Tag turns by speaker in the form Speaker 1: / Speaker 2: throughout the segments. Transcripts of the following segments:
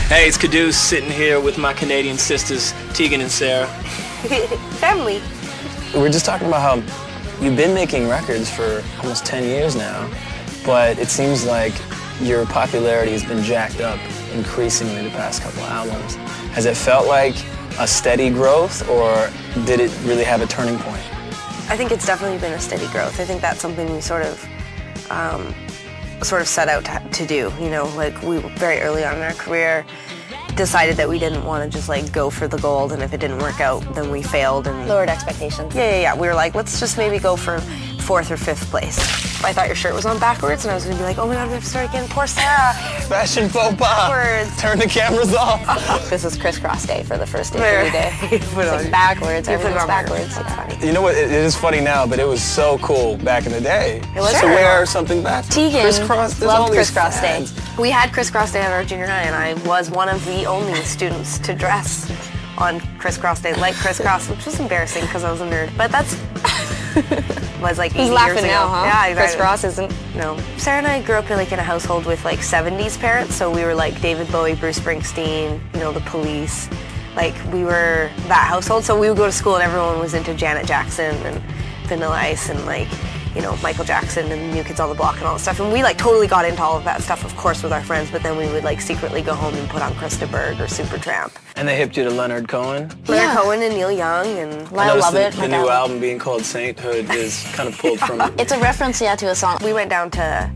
Speaker 1: Hey, it's Caduce sitting here with my Canadian sisters, Tegan and Sara.
Speaker 2: Family.
Speaker 3: We're just talking about how you've been making records for almost 10 years now, but it seems like your popularity has been jacked up increasingly the past couple of albums. Has it felt like a steady growth, or did it really have a turning point?
Speaker 2: I think it's definitely been a steady growth. I think that's something we sort of set out to do. You know, like we very early on in our career decided that we didn't want to just like go for the gold, and if it didn't work out, then we failed and
Speaker 4: lowered expectations.
Speaker 2: Yeah. We were like, let's just maybe go for 4th or 5th place. I thought your shirt was on backwards, and I was gonna be like, oh my god, we have to start again. Poor Sara.
Speaker 3: Fashion faux pas.
Speaker 2: Backwards.
Speaker 3: Turn the cameras off.
Speaker 4: This is crisscross day for the first day every day. It's like backwards. Everything's backwards.
Speaker 2: That's funny.
Speaker 3: You know what? It is funny now, but it was so cool back in the day.
Speaker 2: It was
Speaker 3: to wear something back.
Speaker 4: Tegan loved crisscross day.
Speaker 2: We had crisscross day at our junior high, and I was one of the only students to dress on crisscross day, like crisscross, which was embarrassing because I was a nerd. But that's was like 8 years ago.
Speaker 4: He's laughing now, huh?
Speaker 2: Yeah, exactly.
Speaker 4: Crisscross isn't.
Speaker 2: No. Sara and I grew up in a household with like 70s parents, so we were like David Bowie, Bruce Springsteen, you know, the Police. Like we were that household, so we would go to school and everyone was into Janet Jackson and Vanilla Ice and like, you know, Michael Jackson and New Kids on the Block and all that stuff. And we like totally got into all of that stuff, of course, with our friends, but then we would like secretly go home and put on Krista Berg or Supertramp.
Speaker 3: And they hipped you to Leonard Cohen?
Speaker 2: Leonard Cohen and Neil Young and
Speaker 4: I love it.
Speaker 3: The new album being called Sainthood is kind of pulled from it.
Speaker 4: It's a reference, yeah, to a song.
Speaker 2: We went down to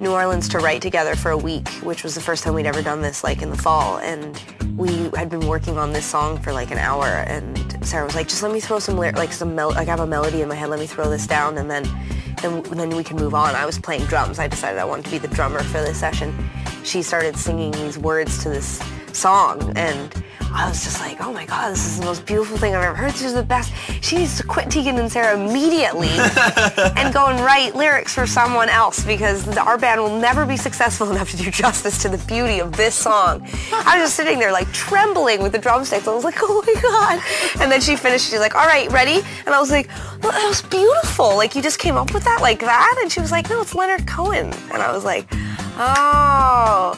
Speaker 2: New Orleans to write together for a week, which was the first time we'd ever done this, like in the fall, and we had been working on this song for like an hour, and Sara was like, just let me throw some like I have a melody in my head, let me throw this down, and then we can move on. I was playing drums. I decided I wanted to be the drummer for this session. She started singing these words to this song, and I was just like, oh my god, this is the most beautiful thing I've ever heard. This is the best. She needs to quit Tegan and Sara immediately and go and write lyrics for someone else, because our band will never be successful enough to do justice to the beauty of this song. I was just sitting there like trembling with the drumsticks. I was like, oh my god. And then she finished, she's like, all right, ready? And I was like, well, that was beautiful. Like, you just came up with that like that? And she was like, no, it's Leonard Cohen. And I was like, oh.